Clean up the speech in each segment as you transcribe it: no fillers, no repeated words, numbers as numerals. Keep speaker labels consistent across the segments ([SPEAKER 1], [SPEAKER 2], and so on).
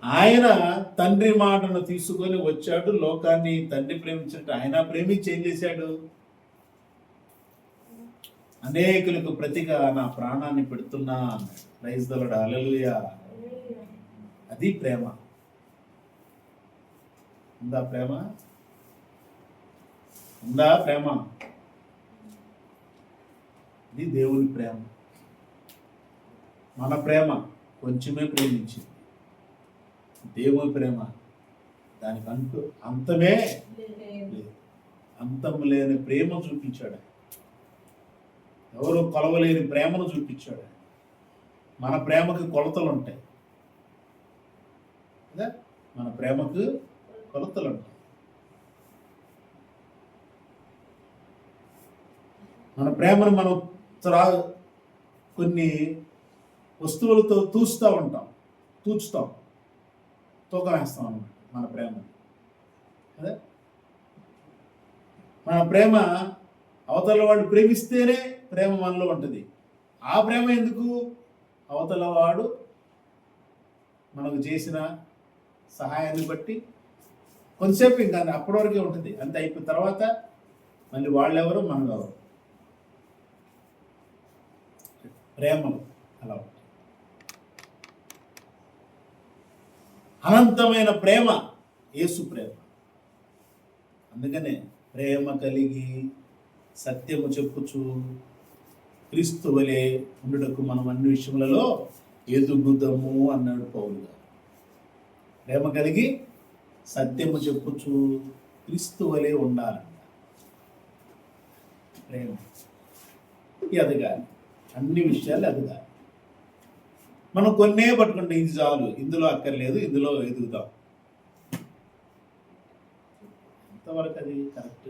[SPEAKER 1] ఆయన తండ్రి మాటను తీసుకొని వచ్చాడు, లోకాన్ని తండ్రి ప్రేమించినట్టు ఆయన ప్రేమించి ఏం చేశాడు? అనేకులకు ప్రతిగా నా ప్రాణాన్ని పెడుతున్నా అన్నాడు. ప్రైజ్ ది లార్డ్, హల్లెలూయా. అది ప్రేమ. ఉందా ప్రేమ? ఉందా ప్రేమ? ఇది దేవుని ప్రేమ. మన ప్రేమ కొంచెమే ప్రేమించింది. దేవుని ప్రేమ దానికి అంతమే లేదు. అంతం లేని ప్రేమ చూపించాడు. ఎవరు కొలవలేని ప్రేమను చూపించాడు. మన ప్రేమకు కొలతలు ఉంటాయి కదా, మన ప్రేమకు కొలతలు ఉంటాయి. మన ప్రేమను మనం కొన్ని వస్తువులతో తూచుతాం, తూకం వేస్తాం అన్నమాట మన ప్రేమ. అదే మన ప్రేమ అవతల వాడు ప్రేమిస్తేనే ప్రేమ మనలో ఉంటుంది. ఆ ప్రేమ ఎందుకు? అవతల వాడు మనకు చేసిన సహాయాన్ని బట్టి కొంతసేపు, ఇంకా అప్పటి వరకే ఉంటుంది. అంతే, అయిపోయిన తర్వాత మళ్ళీ వాళ్ళెవరు మనెవరు. ప్రేమలు అలా ఉంటుంది. అనంతమైన ప్రేమ యేసు ప్రేమ. అందుకనే ప్రేమ కలిగి సత్యము చెప్పుచు క్రీస్తు వలె ఉండుటకు మనం అన్ని విషయములలో ఎదుగుదము అన్నాడు పౌలు గారు. ప్రేమ కలిగి సత్యము చెప్పుచు క్రీస్తు వలె ఉండాలంట. ప్రేమ ఎదగాలి, అన్ని విషయాలు ఎదగాలి. మనం కొన్నే పట్టుకుంటే ఇది చాలు, ఇందులో అక్కర్లేదు, ఇందులో ఎదుగుతాం. ఎంతవరకు అది కరెక్ట్?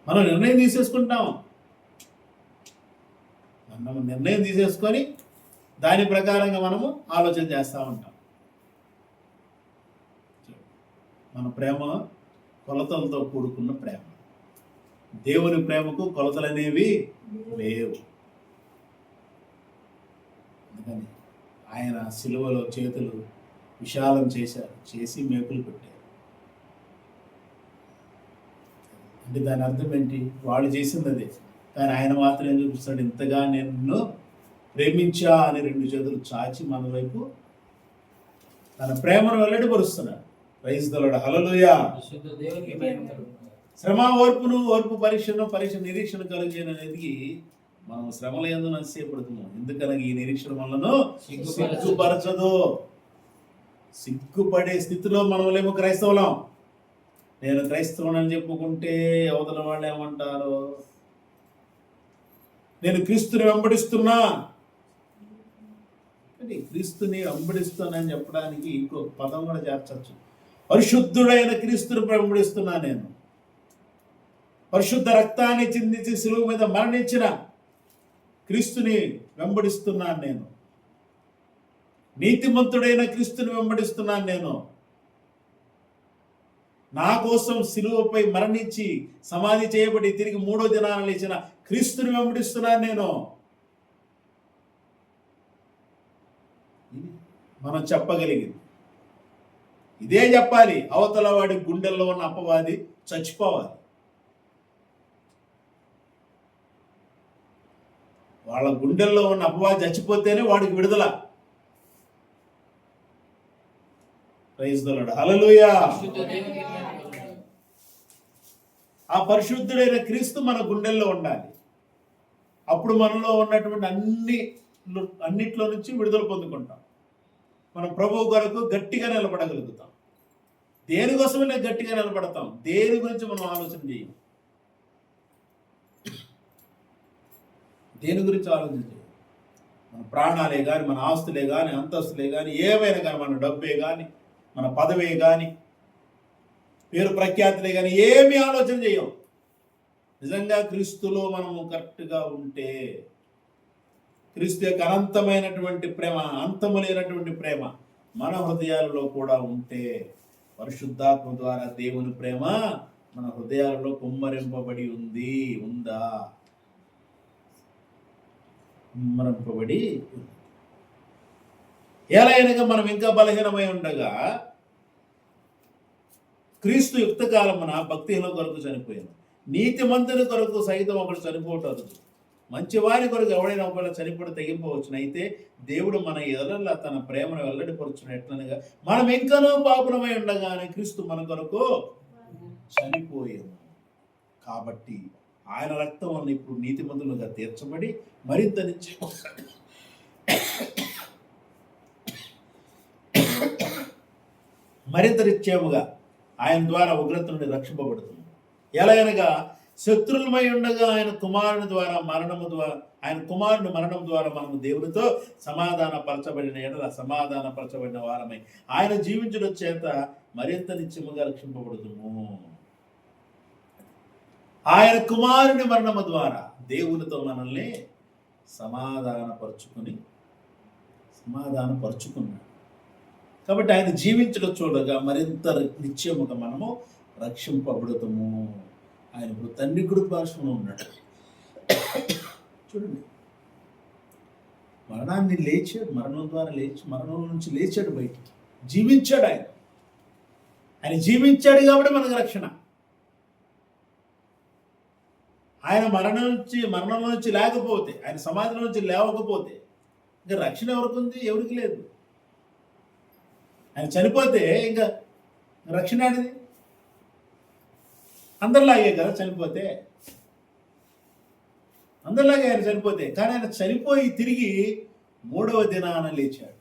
[SPEAKER 1] మనం నిర్ణయం తీసేసుకుంటాం. మనం నిర్ణయం తీసేసుకొని దాని ప్రకారంగా మనము ఆలోచన చేస్తూ ఉంటాం. మన ప్రేమ కొలతలతో కూడుకున్న ప్రేమ. దేవుని ప్రేమకు కొలతలు అనేవి లేవు. అందుకని ఆయన సిలువలో చేతులు విశాలం చేసి మేకులు పెట్టారు. అంటే దాని అర్థం ఏంటి? వాళ్ళు చేసింది అదే, కానీ ఆయన మాత్రం ఏం చూపిస్తాడు? ఇంతగా నిన్ను ప్రేమించా అని 2 చేతులు చాచి మన వైపు తన ప్రేమను వెల్లడిపరుస్తున్నాడు. ప్రైజ్ ది లార్డ్, హల్లెలూయా. శ్రమ ఓర్పు పరీక్ష నిరీక్షణ కలిగేది. మనం శ్రమల యందు నశించబడుతున్నాం. ఎందుకనగా ఈ నిరీక్షణ మనలను సిగ్గుపరచదు. సిగ్గుపడే స్థితిలో మనమేమో క్రైస్తవులం. నేను క్రైస్తవునని చెప్పుకుంటే అవతల వాళ్ళు ఏమంటారు? నేను క్రీస్తుని వెంబడిస్తున్నా. క్రీస్తుని వెంబడిస్తున్నానని చెప్పడానికి ఇంకో పదం కూడా చేర్చచ్చు. పరిశుద్ధుడైన క్రీస్తుని వెంబడిస్తున్నా. నేను పరిశుద్ధ రక్తాన్ని చిందించి సిలువ మీద మరణించిన క్రీస్తుని వెంబడిస్తున్నాను. నేను నీతిమంతుడైన క్రీస్తుని వెంబడిస్తున్నాను. నేను నా కోసం సిలువపై మరణించి సమాధి చేయబడి తిరిగి 3వ దినాన లేచిన క్రీస్తుని వెంబడిస్తున్నాను. నేను మనం చెప్పగలిగింది ఇదే చెప్పాలి. అవతల వాడి గుండెల్లో ఉన్న అపవాది చచ్చిపోవాలి. వాళ్ళ గుండెల్లో ఉన్న అపవాది చచ్చిపోతేనే వాడికి విడుదల. ప్రైజ్ ది లార్డ్, హల్లెలూయా. ఆ పరిశుద్ధుడైన క్రీస్తు మన గుండెల్లో ఉండాలి. అప్పుడు మనలో ఉన్నటువంటి అన్నిట్లో నుంచి విడుదల పొందుకుంటాం. మనం ప్రభువు కొరకు గట్టిగా నిలబడగలుగుతాం. దేనికోసమే గట్టిగా నిలబడతాం. దేని గురించి మనం ఆలోచన చేయం. దేని గురించి ఆలోచన చేయం. మన ప్రాణాలే కానీ, మన ఆస్తులే కానీ, అంతస్తులే కానీ, ఏమైనా కానీ, మన డబ్బే కానీ, మన పదవే కానీ, పేరు ప్రఖ్యాతులే కానీ ఏమీ ఆలోచన చేయం. నిజంగా క్రీస్తులో మనము కరెక్ట్గా ఉంటే, క్రీస్తు యొక్క అనంతమైనటువంటి ప్రేమ, అంతము లేనటువంటి ప్రేమ మన హృదయాలలో కూడా ఉంటే, పరిశుద్ధాత్మ ద్వారా దేవుని ప్రేమ మన హృదయాలలో కుమ్మరింపబడి ఉందా? కుమ్మరింపబడి ఉన్నది. ఎలాగనగా మనం ఇంకా బలహీనమై ఉండగా క్రీస్తు యుక్త కాలమున భక్తిహీనుల కొరకు చనిపోయాను. నీతిమంతుని కొరకు సైతం ఒకడు చనిపోవటదు. మంచివారి కొరకు ఎవడైనా ఒకవేళ చనిపోవడం తెగింపవచ్చును. అయితే దేవుడు మన ఎదల తన ప్రేమను వెల్లడిపరుచును ఎట్లనగా మనం ఇంకనూ పాపులమై ఉండగానే క్రీస్తు మన కొరకు చనిపోయాము. కాబట్టి ఆయన రక్తం వల్ల ఇప్పుడు నీతిమంతులుగా తీర్చబడి మరింత నిశ్చయముగా ఆయన ద్వారా ఉగ్రత నుండి రక్షింపబడుతుంది. ఎలాగనగా శత్రులమై ఉండగా ఆయన కుమారుని మరణం ద్వారా మనము దేవునితో సమాధానపరచబడిన వారమై ఆయన జీవించడం చేత మరింత నిత్యముగా రక్షింపబడుతుము. ఆయన కుమారుని మరణము ద్వారా దేవునితో మనల్ని సమాధానపరుచుకున్నాడు. కాబట్టి ఆయన జీవించడం చూడగా మరింత నిత్యముగా మనము రక్షింపబడుతాము. ఆయన ఇప్పుడు తండ్రి కుడి పార్శ్వమున ఉన్నాడు. చూడండి, మరణాన్ని లేచాడు, మరణం నుంచి లేచాడు, బయటికి జీవించాడు. ఆయన జీవించాడు కాబట్టి మనకు రక్షణ. ఆయన మరణం నుంచి లేకపోతే, ఆయన సమాధిలో నుంచి లేవకపోతే ఇంకా రక్షణ ఎవరికి ఉంది? ఎవరికి లేదు. ఆయన చనిపోతే ఇంకా రక్షణ అనేది అందరిలాగే కదా చనిపోతే, అందరిలాగే ఆయన చనిపోతే. కానీ ఆయన చనిపోయి తిరిగి 3వ దినాన లేచాడు.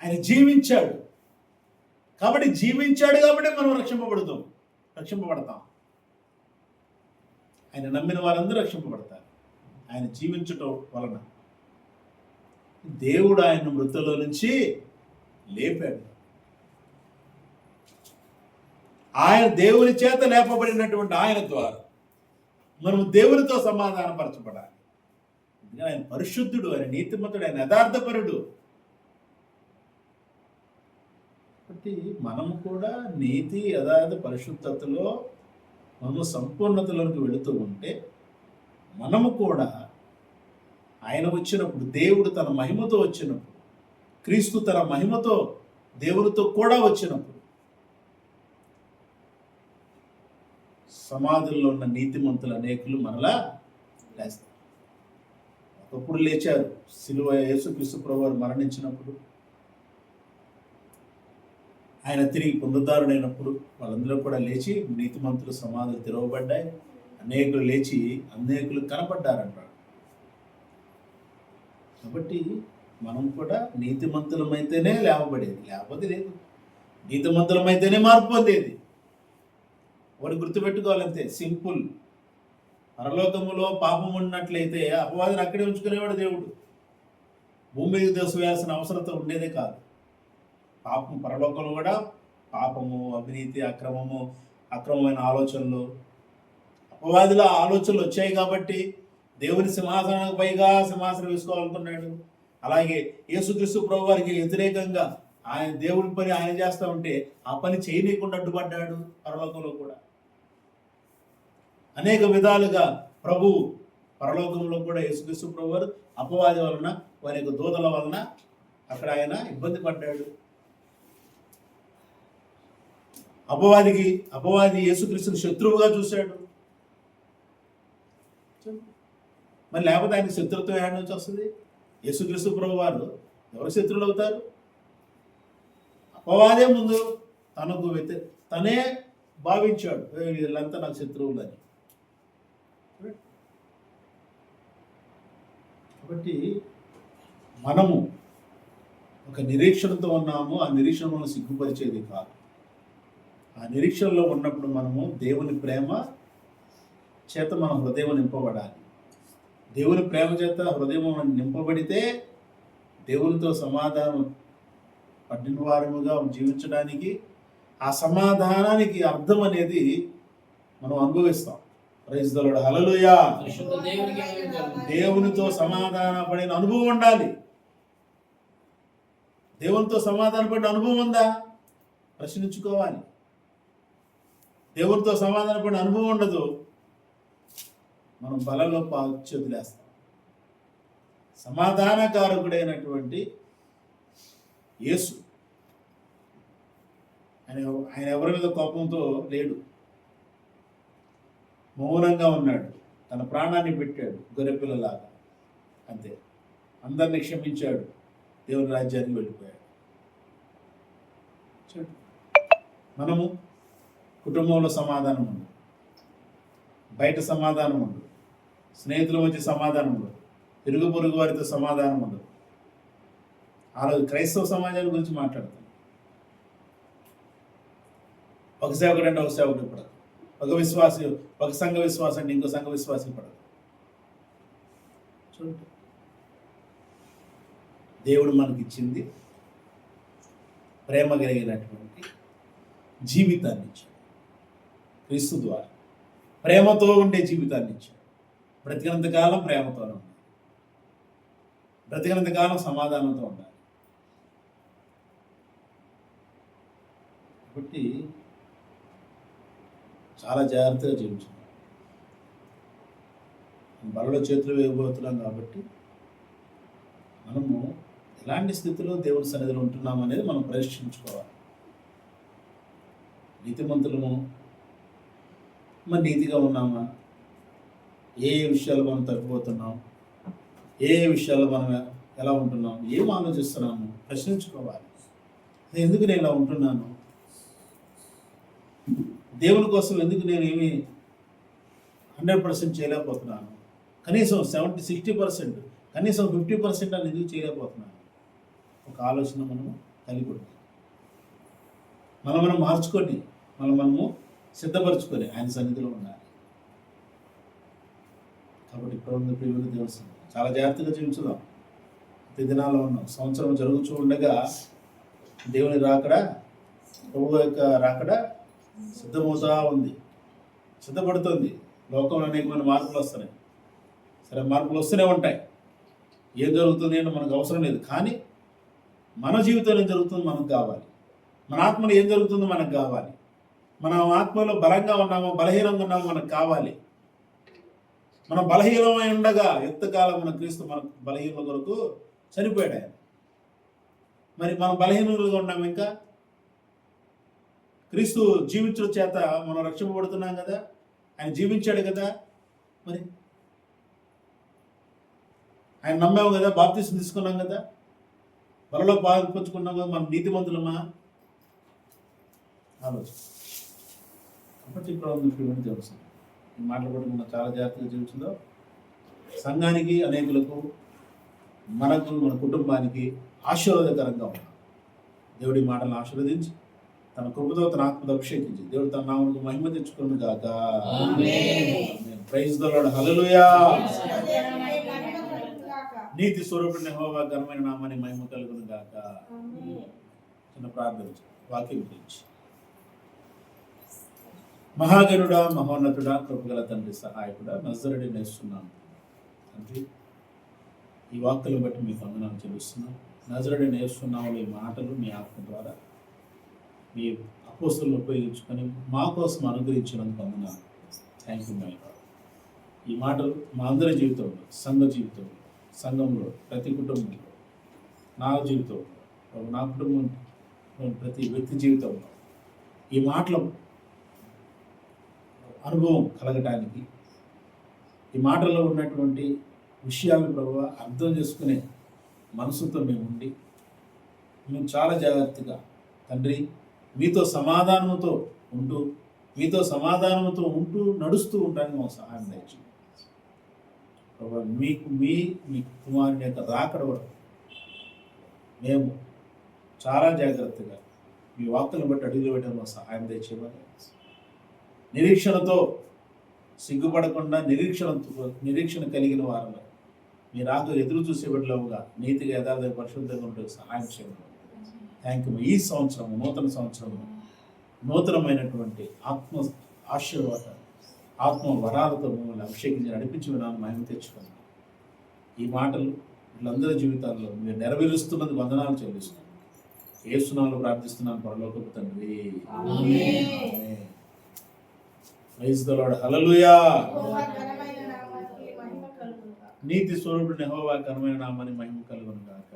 [SPEAKER 1] ఆయన జీవించాడు కాబట్టి మనం రక్షింపబడతాం. ఆయన నమ్మిన వారందరూ రక్షింపబడతారు. ఆయన జీవించటం వలన దేవుడు ఆయన మృతుల్లో నుంచి లేపాడు. ఆయన దేవుని చేత లేపబడినటువంటి ఆయన ద్వారా మనం దేవునితో సమాధానపరచబడాలి. ఆయన పరిశుద్ధుడు, ఆయన నీతిమంతుడు, ఆయన యథార్థపరుడు. కాబట్టి మనము కూడా నీతి, యథార్థ, పరిశుద్ధతలో మనము సంపూర్ణతలోకి వెళుతూ ఉంటే మనము కూడా ఆయన వచ్చినప్పుడు, దేవుడు తన మహిమతో వచ్చినప్పుడు, క్రీస్తు తన మహిమతో దేవునితో కూడా వచ్చినప్పుడు సమాధుల్లో ఉన్న నీతిమంతులు అనేకులు మనలా లేస్తారు. ఒకప్పుడు లేచారు. సిలువ యేసుక్రీస్తు ప్రభువారు మరణించినప్పుడు, ఆయన తిరిగి పునరుద్ధారుడైనప్పుడు వాళ్ళందరూ కూడా లేచి నీతిమంతులు సమాధులు తెరవబడ్డాయి. అనేకులు లేచి అనేకులు కనపడ్డారంటారు. కాబట్టి మనం కూడా నీతిమంతులమైతేనే లేవబడేది, లేకపోతే లేదు. నీతిమంతులమైతేనే మార్పు పొందేది. వాడు గుర్తుపెట్టుకోవాలంతే, సింపుల్. పరలోకములో పాపం ఉన్నట్లయితే అపవాదిని అక్కడే ఉంచుకునేవాడు దేవుడు. భూమి మీద దోషవేయాల్సిన అవసరం ఉండేదే కాదు. పాపం పరలోకంలో కూడా పాపము, అవినీతి, అక్రమమైన ఆలోచనలు, అపవాదిలో ఆలోచనలు వచ్చాయి కాబట్టి దేవుని సింహాసనానికి పైగా సింహాసనం వేసుకోవాలనుకున్నాడు. అలాగే యేసుక్రీస్తు ప్రభువారికి వ్యతిరేకంగా ఆయన దేవుడి పని ఆయన చేస్తూ ఉంటే ఆ పని చేయనీయకుండా అడ్డుపడ్డాడు. పరలోకంలో కూడా అనేక విధాలుగా పరలోకంలో కూడా యేసుక్రీస్తు ప్రభువారు అపవాది వలన, వారి యొక్క దూతల వలన అక్కడ ఆయన ఇబ్బంది పడ్డాడు. అపవాది యేసుక్రీస్తుని శత్రువుగా చూశాడు. మరి లేకపోతే ఆయన శత్రుత్వం ఏడ నుంచి వస్తుంది? యేసుక్రీస్తు ప్రభువారు ఎవరు శత్రువులు అవుతారు? అపవాదే ముందు తనే భావించాడు, వీళ్ళంతా నాకు శత్రువులు అని. కాబట్టి మనము ఒక నిరీక్షణతో ఉన్నాము. ఆ నిరీక్షణ మనం సిగ్గుపరిచేది కాదు. ఆ నిరీక్షణలో ఉన్నప్పుడు మనము దేవుని ప్రేమ చేత మన హృదయం నింపబడాలి. దేవుని ప్రేమ చేత హృదయం నింపబడితే దేవునితో సమాధానం పడిన వారముగా జీవించడానికి, ఆ సమాధానానికి అర్థం అనేది మనం అనుభవిస్తాం. ప్రైజ్ ది లార్డ్, హల్లెలూయా. దేవునితో సమాధాన పడిన అనుభవం ఉండాలి. దేవునితో సమాధాన పడిన అనుభవం ఉందా? ప్రశ్నించుకోవాలి. దేవునితో సమాధాన పడిన అనుభవం ఉండదు, మనం బలలో వదిలేస్తాం. సమాధానకారకుడైనటువంటి యేసు. ఆయన ఎవరి మీద కోపంతో లేడు, మౌనంగా ఉన్నాడు, తన ప్రాణాన్ని పెట్టాడు గొర్రెపిల్లలాగా, అంతే. అందరిని క్షమించాడు, దేవుని రాజ్యానికి వెళ్ళిపోయాడు. మనము కుటుంబంలో సమాధానం ఉండదు, బయట సమాధానం ఉండదు, స్నేహితుల మధ్య సమాధానం ఉండదు, ఇరుగు పొరుగు వారితో సమాధానం ఉండదు. ఆ రోజు క్రైస్తవ సమాజాల గురించి మాట్లాడతాం. ఒక సేవకుడు అంటే ఒక సేవకుడు పడదు, ఒక విశ్వాసి, ఒక సంఘ విశ్వాసం అంటే ఇంకో సంఘ విశ్వాసం పడదు. చూడండి, దేవుడు మనకిచ్చింది ప్రేమ కలిగినటువంటి జీవితాన్ని ఇచ్చాడు. క్రీస్తు ద్వారా ప్రేమతో ఉండే జీవితాన్ని ఇచ్చాడు. బ్రతికినంత కాలం ప్రేమతో ఉండాలి, బ్రతికినంత కాలం సమాధానంతో ఉండాలి. కాబట్టి చాలా జాగ్రత్తగా జీవించాలి. బలలో చేతులు వేయబోతున్నాం కాబట్టి మనము ఎలాంటి స్థితిలో దేవుని సన్నిధిలో ఉంటున్నాం అనేది మనం పరీక్షించుకోవాలి. నీతిమంతులము మరి నీతిగా ఉన్నామా? ఏ విషయాలు మనం తప్పిపోతున్నాం? ఏ విషయాల్లో మనం ఎలా ఉంటున్నాం? ఏం ఆలోచిస్తున్నాము? ప్రశ్నించుకోవాలి. ఎందుకు నేను ఇలా ఉంటున్నాను? దేవుని కోసం ఎందుకు నేను ఏమి 100% చేయలేకపోతున్నాను? కనీసం 60% కనీసం 50% అని ఎందుకు చేయలేకపోతున్నాను? ఒక ఆలోచన మనము కలిగి ఉంటాం. మనం మార్చుకొని మనము సిద్ధపరచుకొని ఆయన సన్నిధిలో ఉండాలి. కాబట్టి ఇప్పుడు ఉన్న ప్రియమైన దేవుని సన్నిధి చాలా జాగ్రత్తగా జీవించుదాం. ప్రతి దినాల్లో ఉన్నాం. సంవత్సరం జరుగుతూ ఉండగా దేవుని రాకడ, ప్రభువు యొక్క రాకడ సిద్ధమవుతా ఉంది, సిద్ధపడుతుంది. లోకంలో అనేకమైన మార్పులు వస్తున్నాయి. సరే, మార్పులు వస్తూనే ఉంటాయి. ఏం జరుగుతుంది అంటే మనకు అవసరం లేదు, కానీ మన జీవితంలో ఏం జరుగుతుందో మనకు కావాలి. మన ఆత్మలో ఏం జరుగుతుందో మనకు కావాలి. మన ఆత్మలో బలంగా ఉన్నామో బలహీనంగా ఉన్నామో మనకు కావాలి. మనం బలహీనమై ఉండగా ఎంతకాలం మన క్రీస్తు మన బలహీనుల కొరకు చనిపోయాడు ఆయన. మరి మనం బలహీనులుగా ఉన్నాము. ఇంకా క్రీస్తు జీవించడం చేత మనం రక్షింపబడుతున్నాం కదా, ఆయన జీవించాడు కదా, మరి ఆయన నమ్మాము కదా, బాప్తిసం తీసుకున్నాం కదా, బలలో పాల్పంచుకున్నాం కదా, మనం నీతిమంతులమా? ఆలోచన. కాబట్టి ఇప్పుడు తెలుసు ఈ మాటలు కూడా మనం చాలా జాగ్రత్తగా జీవించిందో సంఘానికి, అనేకులకు, మనకు, మన కుటుంబానికి ఆశీర్వాదకరంగా ఉన్నాం. దేవుడి మాటలను ఆశీర్వదించి తన కృపతో తన ఆత్మతో అభిషేకించి దేవుడు తన నామమునకు మహిమ తెచ్చుకును గాక. Praise the Lord. హల్లెలూయా. నీతి స్వరూపుడైన యెహోవా ఘనమైన నామానికి మహిమ కలుగును గాక. చిన్న ప్రార్థన వాక్యం గురించి. మహాగణుడా, మహోన్నతుడా, కృపగల తండ్రి, సహాయకుడా, నజరేయుడైన యేసునామమున తండ్రి, ఈ వాక్కులను బట్టి మీకు వందనాలు చెల్లిస్తున్నాం. నజరేయుడైన యేసునామములో ఈ మాటలు మీ ఆత్మ ద్వారా మీ అపోస్తలులను ఉపయోగించుకొని మా కోసం అనుగ్రహించినందుకు వందనాలు. Thank you my God. ఈ మాటలు మా అందరి జీవితంలో, సంఘ జీవితంలో, సంఘంలో, ప్రతి కుటుంబంలో, నా జీవితంలో, నా కుటుంబం ప్రతి వ్యక్తి జీవితంలో ఈ మాటలు అనుభవం కలగటానికి, ఈ మాటల్లో ఉన్నటువంటి విషయాలను ప్రభువా అర్థం చేసుకునే మనసుతో మేము ఉండి మేము చాలా జాగ్రత్తగా తండ్రి మీతో సమాధానంతో ఉంటూ నడుస్తూ ఉండడానికి మాకు సహాయం దయచేయండి ప్రభువా. మీ కుమారుని యొక్క రాకడ వరకు మేము చాలా జాగ్రత్తగా మీ వాక్కులను బట్టి అడుగులు పెట్టడం మాకు సహాయం దయచేయమని, నిరీక్షణతో సిగ్గుపడకుండా నిరీక్షణ కలిగిన వారిలో మీ రాక ఎదురు చూసే బిడ్డలుగా నీతిగా యథార్థ పరిశుద్ధంగా ఉంటే సహాయం చేయండి. Thank you. ఈ సంవత్సరం, నూతన సంవత్సరము, నూతనమైనటువంటి ఆత్మ ఆశీర్వాదాలు, ఆత్మ వరాలతో మిమ్మల్ని అభిషేకించి నడిపించి వినాలని మహిమ తెచ్చుకున్నాను. ఈ మాటలు వీళ్ళందరి జీవితాల్లో మీరు నెరవేరుస్తున్నది వందనాలు చెల్లిస్తున్నాను. యేసు నామములో ప్రార్థిస్తున్నాను పరలోకపు తండ్రి. Amen. Praise the Lord. Hallelujah. నీతి స్వరూపుడు యెహోవా ఘనమైన నామానికి మహిమ కలుగును గాక.